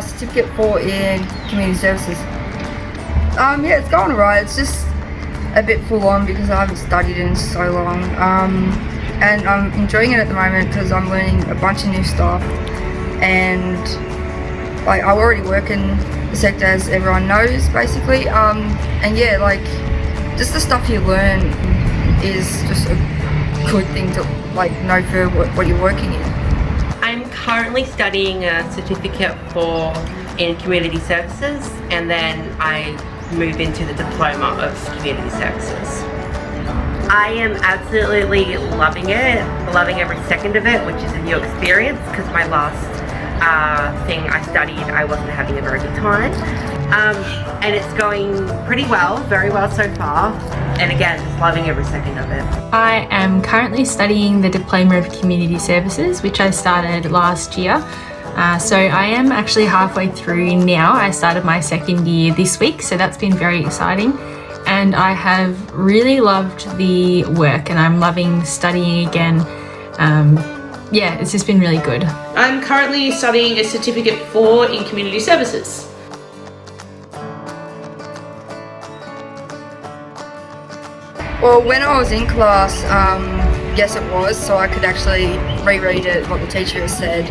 Certificate 4 in community services. Yeah, it's going alright. It's just a bit full on because I haven't studied in so long. And I'm enjoying it at the moment because I'm learning a bunch of new stuff. And like I already work in the sector, as everyone knows, basically. And yeah, like just the stuff you learn is just a good thing to like know for what you're working in. I'm currently studying a certificate in community services, and then I move into the diploma of community services. I am absolutely loving it, loving every second of it, which is a new experience because my last thing I studied, I wasn't having a very good time. And it's going pretty well, very well so far. And again, just loving every second of it. I am currently studying the Diploma of Community Services, which I started last year. So I am actually halfway through now. I started my second year this week, so that's been very exciting. And I have really loved the work and I'm loving studying again. Yeah, it's just been really good. I'm currently studying a Certificate 4 in Community Services. Well, when I was in class, yes it was, so I could actually reread it, what the teacher has said.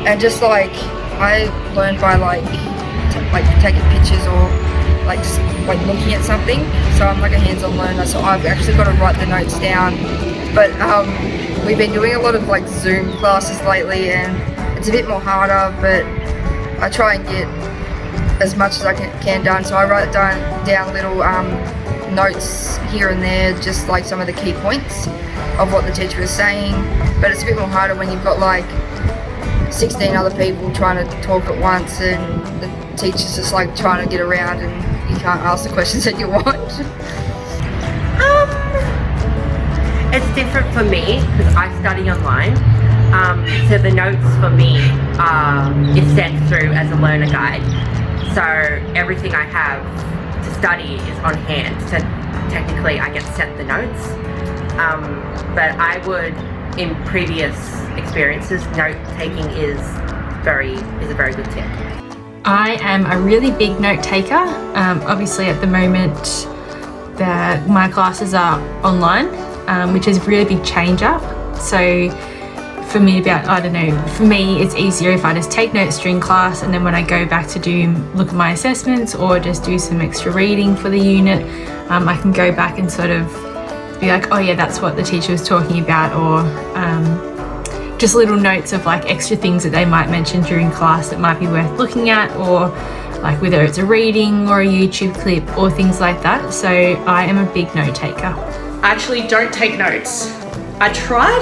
And just like, I learned by like taking pictures or like just like looking at something. So I'm like a hands-on learner, so I've actually got to write the notes down. But we've been doing a lot of like Zoom classes lately and it's a bit more harder, but I try and get as much as I can done. So I write down little notes here and there, just like some of the key points of what the teacher is saying. But it's a bit more harder when you've got like 16 other people trying to talk at once and the teacher's just like trying to get around and you can't ask the questions that you want. It's different for me because I study online. So the notes for me is sent through as a learner guide. So everything I have to study is on hand. So technically I get sent the notes. But I would, in previous experiences, note taking is a very good tip. I am a really big note taker. Obviously at the moment my classes are online, which is a really big change up. So for me for me it's easier if I just take notes during class and then when I go back to look at my assessments or just do some extra reading for the unit, I can go back and sort of be like, oh yeah, that's what the teacher was talking about, or just little notes of like extra things that they might mention during class that might be worth looking at, or like whether it's a reading or a YouTube clip or things like that. So I am a big note taker. I actually don't take notes. I tried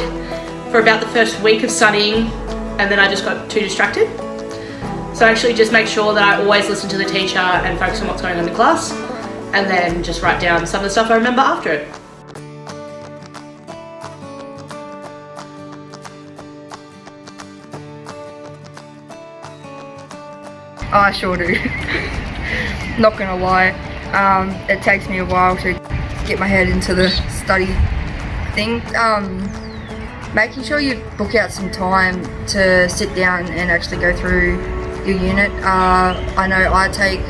for about the first week of studying and then I just got too distracted. So I actually just make sure that I always listen to the teacher and focus on what's going on in class and then just write down some of the stuff I remember after it. I sure do. Not gonna lie, it takes me a while to get my head into the study thing. Making sure you book out some time to sit down and actually go through your unit. I know I take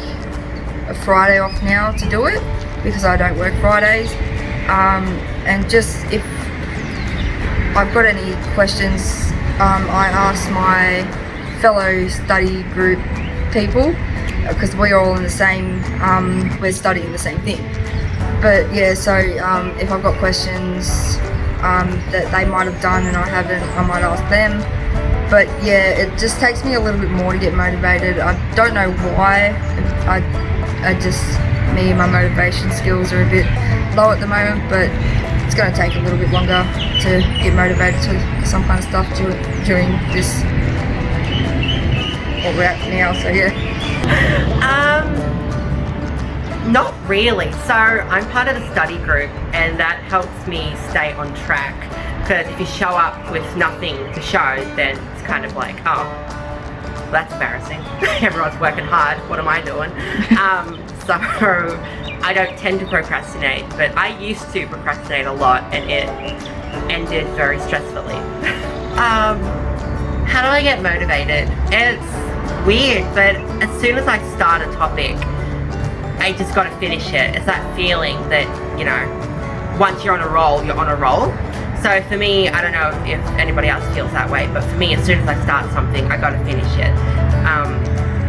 a Friday off now to do it because I don't work Fridays. And just if I've got any questions, I ask my fellow study group people because we're all in the same, we're studying the same thing. But yeah, so if I've got questions that they might have done and I haven't, I might ask them. But yeah, it just takes me a little bit more to get motivated. I don't know why. Me and my motivation skills are a bit low at the moment, but it's going to take a little bit longer to get motivated to some kind of stuff during this, what we're at now, so yeah. Not really. So I'm part of a study group and that helps me stay on track, because if you show up with nothing to show, then it's kind of like, oh, that's embarrassing. Everyone's working hard, what am I doing? So I don't tend to procrastinate, but I used to procrastinate a lot and it ended very stressfully. How do I get motivated? It's weird, but as soon as I start a topic, I just got to finish it. It's that feeling that, you know, once you're on a roll, you're on a roll. So for me, I don't know if anybody else feels that way, but for me, as soon as I start something, I got to finish it.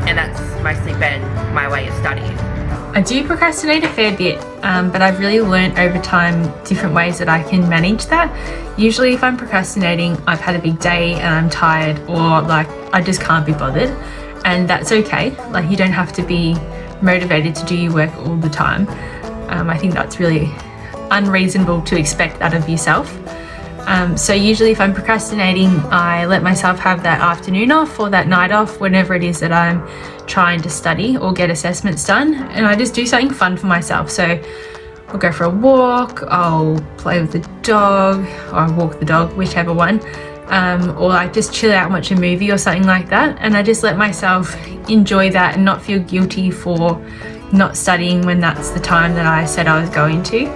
And that's mostly been my way of studying. I do procrastinate a fair bit, but I've really learned over time different ways that I can manage that. Usually if I'm procrastinating, I've had a big day and I'm tired, or like I just can't be bothered, and that's okay. Like, you don't have to be motivated to do your work all the time. I think that's really unreasonable to expect that of yourself. So usually if I'm procrastinating, I let myself have that afternoon off or that night off, whenever it is that I'm trying to study or get assessments done, and I just do something fun for myself. So I'll go for a walk, I'll play with the dog, or I'll walk the dog, whichever one, or like just chill out and watch a movie or something like that, and I just let myself enjoy that and not feel guilty for not studying when that's the time that I said I was going to.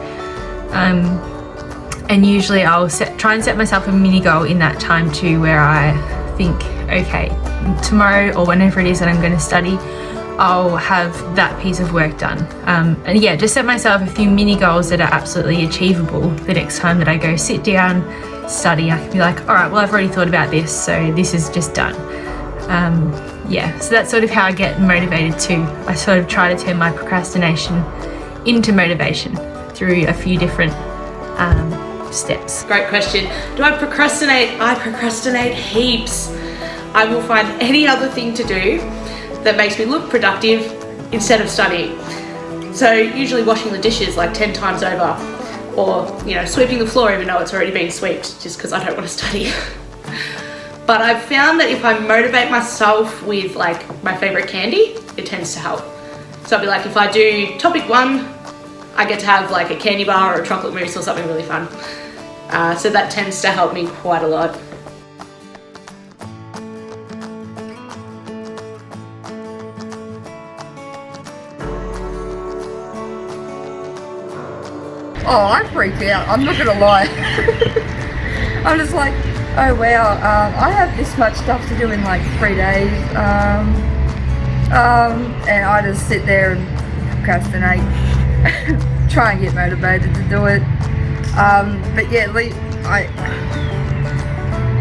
And usually I'll try and set myself a mini goal in that time too, where I think, okay, tomorrow or whenever it is that I'm going to study, I'll have that piece of work done. And yeah, just set myself a few mini goals that are absolutely achievable. The next time that I go sit down, study, I can be like, all right, well, I've already thought about this, so this is just done. Yeah, so that's sort of how I get motivated too. I sort of try to turn my procrastination into motivation through a few different steps. Great question. Do I procrastinate? I procrastinate heaps. I will find any other thing to do that makes me look productive instead of studying. So usually washing the dishes like 10 times over, or, you know, sweeping the floor even though it's already been swept, just because I don't want to study. But I've found that if I motivate myself with like my favorite candy, it tends to help. So I'll be like, if I do topic 1, I get to have like a candy bar or a chocolate mousse or something really fun. So that tends to help me quite a lot. Oh, I freaked out. I'm not gonna lie. I'm just like, oh wow, I have this much stuff to do in like 3 days. And I just sit there and procrastinate, try and get motivated to do it. But yeah,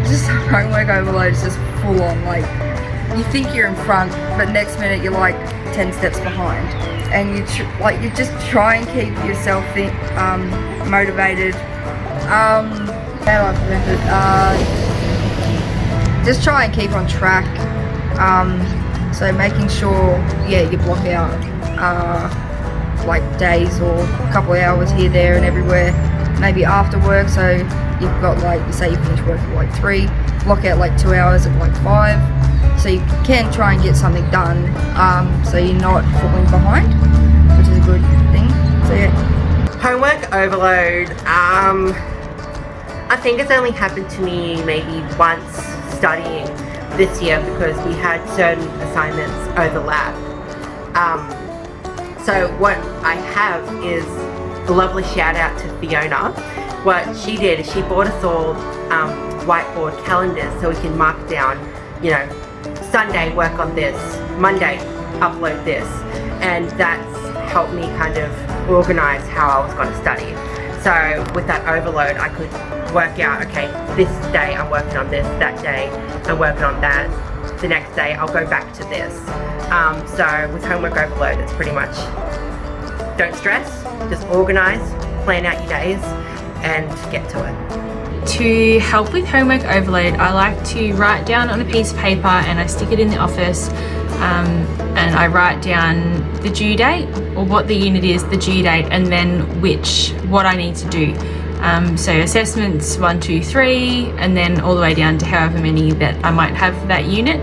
just homework overload is just full on. Like, you think you're in front, but next minute you're like 10 steps behind. And you just try and keep yourself motivated. How do I prevent it? Just try and keep on track. So making sure, yeah, you block out like days or a couple of hours here, there, and everywhere. Maybe after work, so you've got like, say you finish work at like 3, block out like 2 hours at like 5. So you can try and get something done, so you're not falling behind, which is a good thing. So yeah. Homework overload, I think it's only happened to me maybe once studying this year, because we had certain assignments overlap. So what I have is a lovely shout out to Fiona. What she did is she bought us all whiteboard calendars so we can mark down, you know, Sunday work on this, Monday upload this, and that's helped me kind of organize how I was going to study. So with that overload, I could work out, okay, this day I'm working on this, that day I'm working on that, the next day I'll go back to this. So with homework overload, it's pretty much don't stress, just organize, plan out your days and get to it. To help with homework overload, I like to write down on a piece of paper and I stick it in the office, and I write down the due date, or what the unit is, the due date, and then what I need to do. So assessments 1, 2, 3, and then all the way down to however many that I might have for that unit.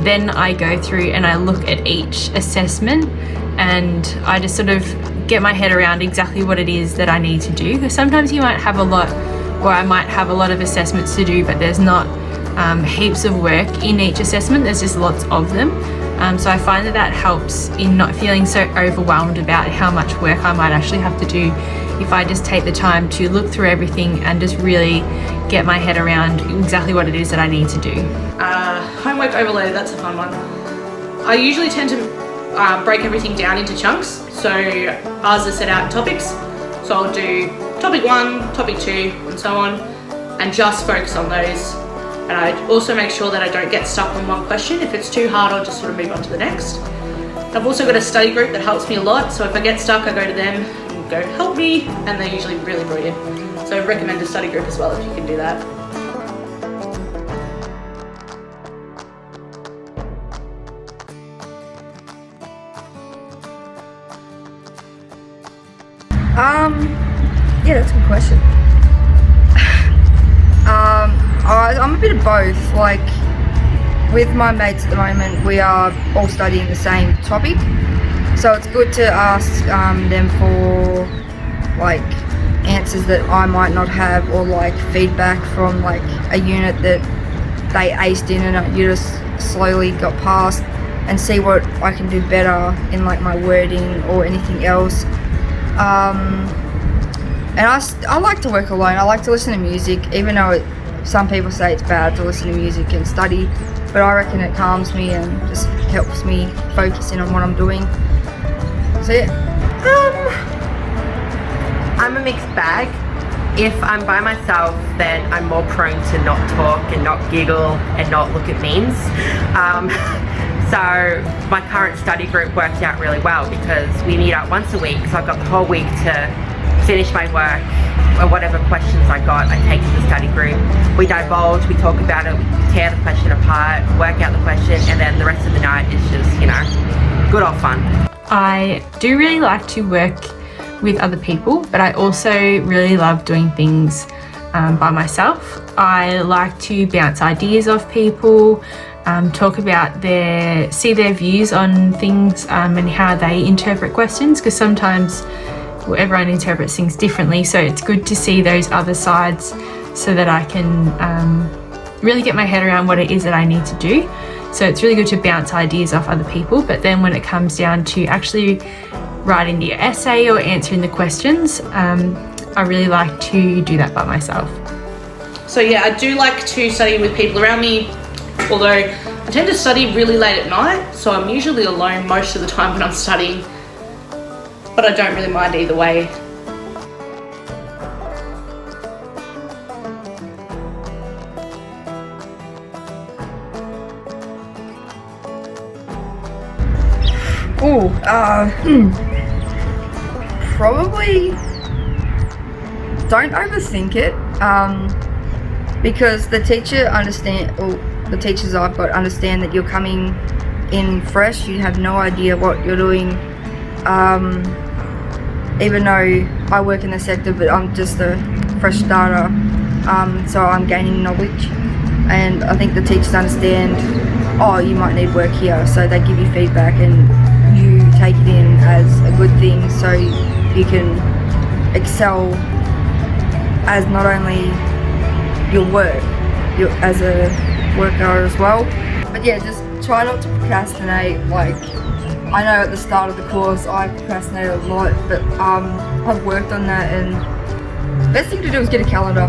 Then I go through and I look at each assessment, and I just sort of get my head around exactly what it is that I need to do. Because sometimes you might have a lot, or I might have a lot of assessments to do, but there's not heaps of work in each assessment, there's just lots of them. So I find that helps in not feeling so overwhelmed about how much work I might actually have to do if I just take the time to look through everything and just really get my head around exactly what it is that I need to do. Homework overload, that's a fun one. I usually tend to break everything down into chunks. So ours are set out in topics. So I'll do topic 1, topic 2, and so on, and just focus on those. And I also make sure that I don't get stuck on one question. If it's too hard, I'll just sort of move on to the next. I've also got a study group that helps me a lot. So if I get stuck, I go to them and go, help me, and they're usually really brilliant. So I recommend a study group as well if you can do that. Yeah, that's a good question. I'm a bit of both. Like, with my mates at the moment, we are all studying the same topic, so it's good to ask them for like answers that I might not have, or like feedback from like a unit that they aced in and you just slowly got past, and see what I can do better in like my wording or anything else. And I like to work alone. I like to listen to music, even though some people say it's bad to listen to music and study, but I reckon it calms me and just helps me focus in on what I'm doing. So yeah. I'm a mixed bag. If I'm by myself, then I'm more prone to not talk and not giggle and not look at memes. So my current study group works out really well because we meet up once a week, so I've got the whole week to finish my work, or whatever questions I got, I take to the study group. We divulge, we talk about it, we tear the question apart, work out the question, and then the rest of the night is just, you know, good old fun. I do really like to work with other people, but I also really love doing things by myself. I like to bounce ideas off people, talk about see their views on things and how they interpret questions, because sometimes everyone interprets things differently, so it's good to see those other sides so that I can really get my head around what it is that I need to do. So it's really good to bounce ideas off other people, but then when it comes down to actually writing the essay or answering the questions, I really like to do that by myself. So yeah, I do like to study with people around me, although I tend to study really late at night, so I'm usually alone most of the time when I'm studying. But I don't really mind either way. Probably don't overthink it, because the teachers I've got understand that you're coming in fresh, you have no idea what you're doing. Even though I work in the sector, but I'm just a fresh starter, so I'm gaining knowledge, and I think the teachers understand, oh, you might need work here, so they give you feedback and you take it in as a good thing, so you can excel as not only your work, as a worker as well. But yeah, just try not to procrastinate. Like, I know at the start of the course I procrastinated a lot, but I've worked on that, and the best thing to do is get a calendar.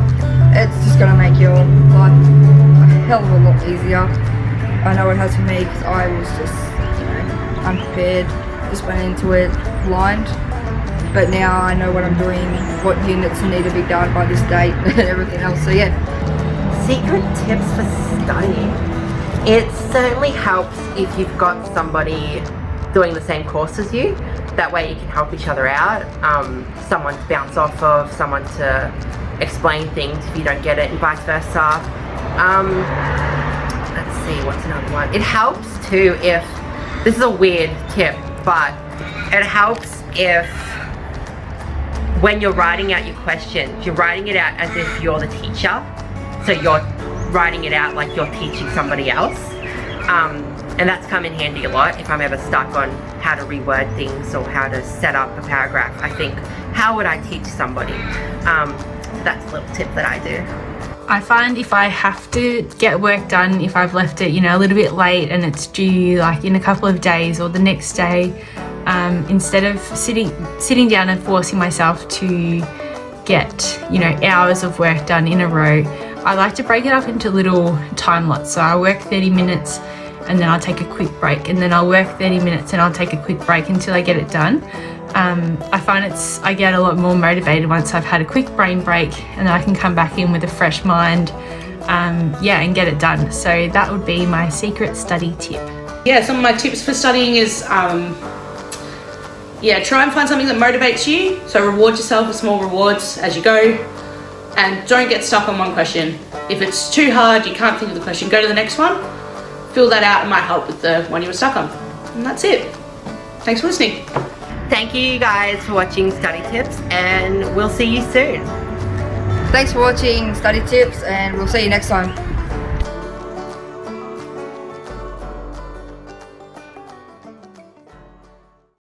It's just going to make your life a hell of a lot easier. I know it has for me, because I was just, you know, unprepared, just went into it blind. But now I know what I'm doing, what units need to be done by this date and everything else, so yeah. Secret tips for studying. It certainly helps if you've got somebody doing the same course as you. That way you can help each other out. Someone to bounce off of, someone to explain things if you don't get it, and vice versa. Let's see, what's another one? It helps too if, this is a weird tip, but it helps if when you're writing out your questions, you're writing it out as if you're the teacher. So you're writing it out like you're teaching somebody else. And that's come in handy a lot if I'm ever stuck on how to reword things or how to set up a paragraph. I think, how would I teach somebody? So that's a little tip that I do. I find if I have to get work done, if I've left it, a little bit late and it's due like in a couple of days or the next day, instead of sitting down and forcing myself to get, hours of work done in a row, I like to break it up into little time lots. So I work 30 minutes and then I'll take a quick break, and then I'll work 30 minutes and I'll take a quick break until I get it done. I find I get a lot more motivated once I've had a quick brain break, and then I can come back in with a fresh mind, and get it done. So that would be my secret study tip. Yeah, some of my tips for studying is, try and find something that motivates you. So reward yourself with small rewards as you go, and don't get stuck on one question. If it's too hard, you can't think of the question, go to the next one. Fill that out, it might help with the one you were stuck on. And that's it. Thanks for listening. Thank you guys for watching Study Tips, and we'll see you soon. Thanks for watching Study Tips, and we'll see you next time.